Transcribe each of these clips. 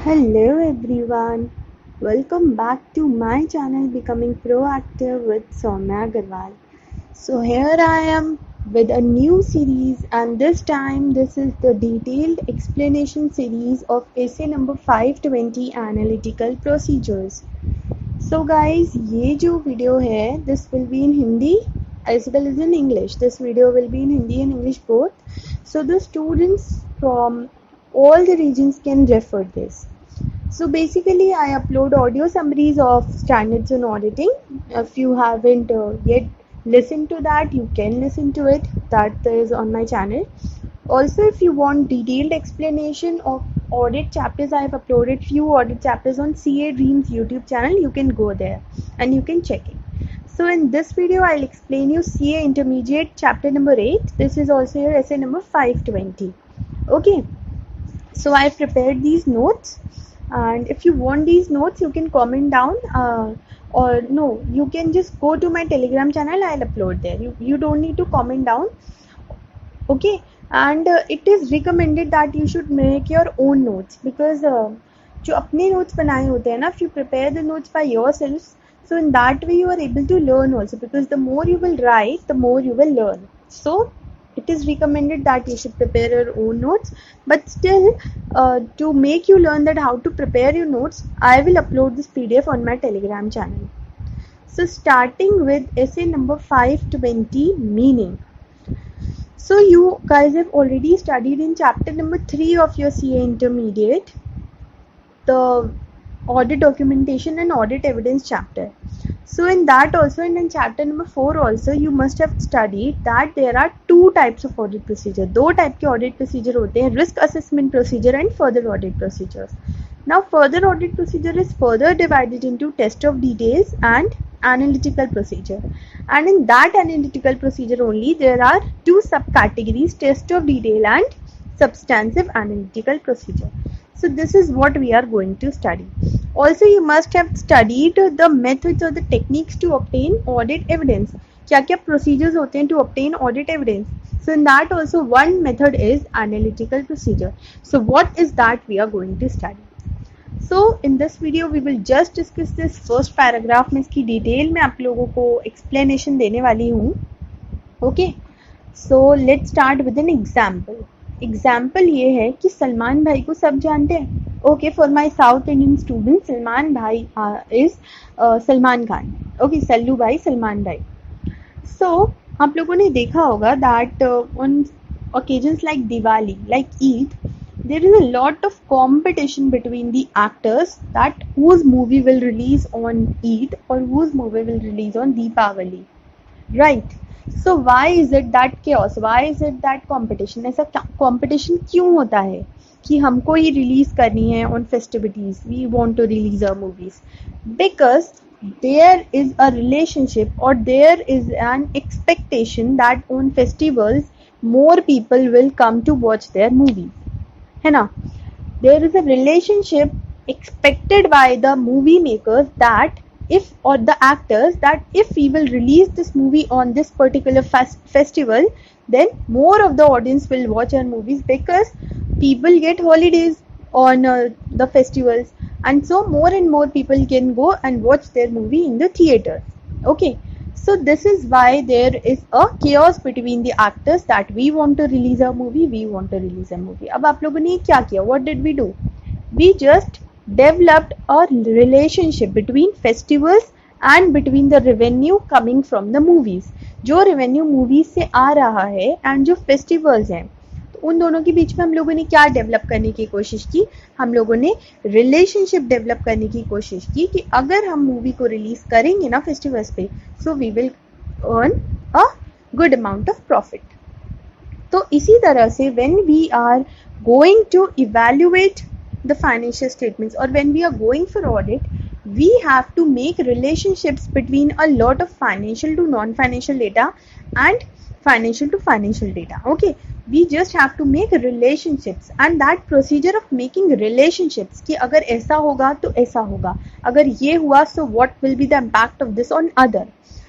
Hello everyone, welcome back to my channel Becoming Proactive with Soumya Agarwal. So here I am with a new series, and this time this is the detailed explanation series of essay number 520 Analytical Procedures. So guys, ये जो video है, this will be in Hindi as well as in English. This video will be in Hindi and English both. So the students from all the regions can refer this. So basically I upload audio summaries of standards on auditing. If you haven't yet listened to that, you can listen to it. That is on my channel. Also, if you want detailed explanation of audit chapters, I have uploaded few audit chapters on CA Dreams YouTube channel. You can go there and you can check it. So in this video, I'll explain you CA Intermediate chapter number 8. This is also your essay number 520. Okay. So I've prepared these notes, and if you want these notes you can comment down, or no, you can just go to my Telegram channel. I'll upload there. You don't need to comment down. Okay. And it is recommended that you should make your own notes, because जो अपने notes बनाए होते हैं ना, if you prepare the notes by yourself, so in that way you are able to learn also, because the more you will write, the more you will learn. So it is recommended that you should prepare your own notes, but still, to make you learn that how to prepare your notes, I will upload this PDF on my Telegram channel. So starting with essay number 520, meaning. So you guys have already studied in chapter number 3 of your CA Intermediate, the audit documentation and audit evidence chapter. So in that also, and in chapter number 4 also, you must have studied that there are two types of audit procedure. दो type के audit procedure होते हैं, risk assessment procedure and further audit procedures. Now further audit procedure is further divided into test of details and analytical procedure. And in that analytical procedure only, there are two subcategories, test of detail and substantive analytical procedure. So this is what we are going to study. Also, you must have studied the methods or the techniques to obtain audit evidence. क्या क्या procedures होते हैं to obtain audit evidence? So in that also one method is analytical procedure. So what is that we are going to study? So in this video we will just discuss this first paragraph में इसकी detail में आप लोगों को explanation देने वाली हूँ. Okay, so let's start with an example. Example ये है कि सलमान भाई को सब जानते हैं. Okay, for my south Indian student, Salman भाई इज सलमान खान. ओके, सल्लू भाई, सलमान भाई. सो आप लोगों ने देखा होगा that on occasions like Diwali, like Eid, there is a lot of competition between the actors that whose movie will release on Eid or whose movie will release on Deepavali, right? So why is it that chaos? Why is it that competition? ऐसा competition क्यों होता है कि हमको ही release करनी है on festivities? We want to release our movies because there is a relationship or there is an expectation that on festivals more people will come to watch their movies. है ना? There is a relationship expected by the movie makers that if, or the actors, that if we will release this movie on this particular festival, then more of the audience will watch our movies, because people get holidays on the festivals, and so more and more people can go and watch their movie in the theater. Okay, so this is why there is a chaos between the actors that we want to release a movie, we want to release a movie. अब आप लोगों ने क्या किया? What did we do? We just developed a relationship between festivals and between the revenue coming from the movies. जो revenue movies से आ रहा है and जो festivals हैं, तो उन दोनों के बीच में हम लोगों ने क्या डेवलप करने की कोशिश की? हम लोगों ने रिलेशनशिप डेवलप करने की कोशिश की कि अगर हम मूवी को रिलीज करेंगे ना फेस्टिवल्स पे, so we will earn a good amount of profit. तो इसी तरह से when we are going to evaluate the financial statements, or when we are going for audit, we have to make relationships between a lot of financial to non-financial data and financial to financial data. Okay, we just have to make relationships, and that procedure of making relationships कि अगर ऐसा होगा तो ऐसा होगा, अगर ये हुआ so what will be the impact of this on other.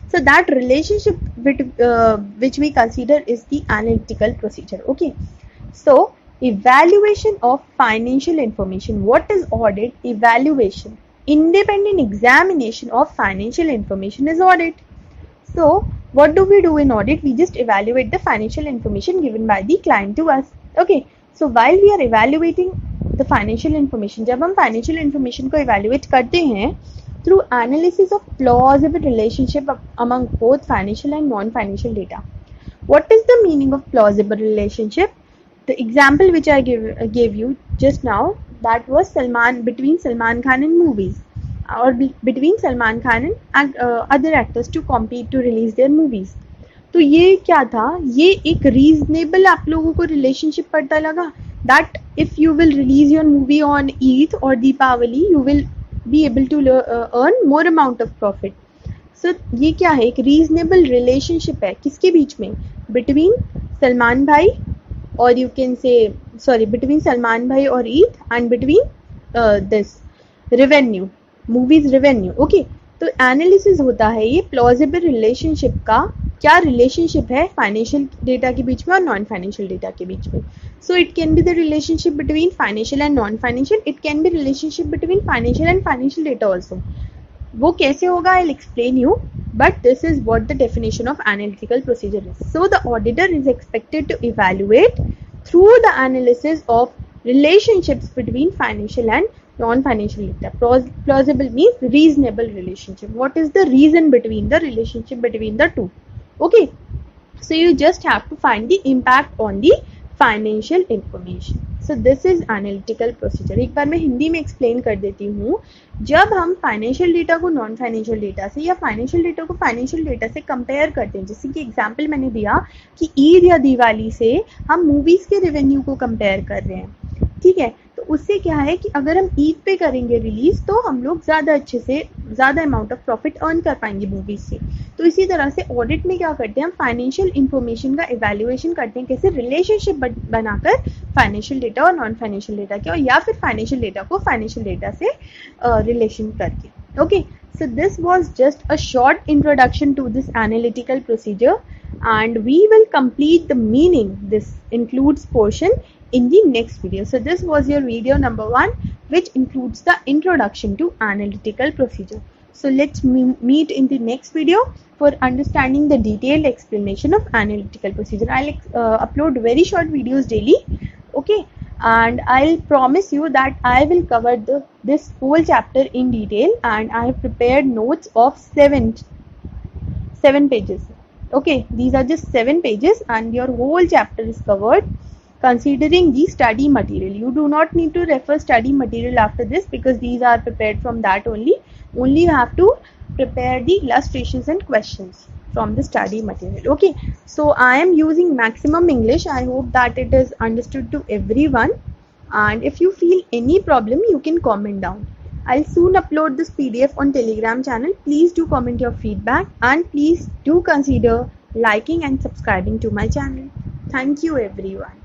So that relationship which we consider is the analytical procedure. Okay, so Evaluation of financial information. What is audit? Evaluation. Independent examination of financial information is audit. So what do we do in audit? We just evaluate the financial information given by the client to us. Okay. So while we are evaluating the financial information, जब हम financial information को evaluate करते हैं through analysis of plausible relationship among both financial and non-financial data. What is the meaning of plausible relationship? The example which I gave you just now, that was between Salman Khan and movies, or between Salman Khan and other actors to compete to release their movies. तो ये क्या था? ये एक reasonable आप लोगों को relationship पता लगा that if you will release your movie on Eid or Deepavali, you will be able to earn more amount of profit. So ये क्या है? एक reasonable relationship है किसके बीच में? Between सलमान भाई or you can say between Salman Bhai or Eid and between this revenue, movies revenue. Okay, तो analysis होता है ये प्लॉजिबल रिलेशनशिप का, क्या रिलेशनशिप है फाइनेंशियल डेटा के बीच में और नॉन फाइनेंशियल डेटा के बीच में. So it can be the relationship between financial and non financial, it can be relationship between financial and financial data also. वो कैसे होगा I will explain you, but this is what the definition of analytical procedure is. So the auditor is expected to evaluate through the analysis of relationships between financial and non-financial data. Plausible means reasonable relationship. What is the reason between the relationship between the two? Okay, so you just have to find the impact on the financial information. So this is analytical procedure. एक बार मैं हिंदी में explain कर देती हूँ. जब हम financial data को non financial data से या फाइनेंशियल डेटा को फाइनेंशियल डेटा से कंपेयर करते हैं, जैसे कि एग्जांपल मैंने दिया कि ईद या दिवाली से हम मूवीज के रेवेन्यू को कंपेयर कर रहे हैं, ठीक है, तो उससे क्या है कि अगर हम ईद पे करेंगे रिलीज तो हम लोग ज़्यादा अच्छे से ज़्यादा अमाउंट ऑफ प्रॉफिट अर्न कर पाएंगे मूवीज से. तो इसी तरह से ऑडिट में क्या करते हैं, हम फाइनेंशियल इंफॉर्मेशन का इवैल्यूएशन करते हैं, कैसे रिलेशनशिप बनाकर फाइनेंशियल डेटा और नॉन फाइनेंशियल डेटा के, और या फिर फाइनेंशियल डेटा को फाइनेंशियल डेटा से रिलेशन करके. Okay, so this was just a short introduction to this analytical procedure, and we will complete the meaning this includes portion in the next video. So this was your video number 1, which includes the introduction to analytical procedure. So let's meet in the next video for understanding the detailed explanation of analytical procedure. I'll upload very short videos daily, okay, and I'll promise you that I will cover this whole chapter in detail, and I have prepared notes of 7 pages. Okay, these are just 7 pages and your whole chapter is covered considering the study material. You do not need to refer study material after this because these are prepared from that only. Only you have to prepare the illustrations and questions from the study material. Okay, so I am using maximum English. I hope that it is understood to everyone, and if you feel any problem you can comment down. I'll soon upload this PDF on Telegram channel. Please do comment your feedback, and please do consider liking and subscribing to my channel. Thank you everyone.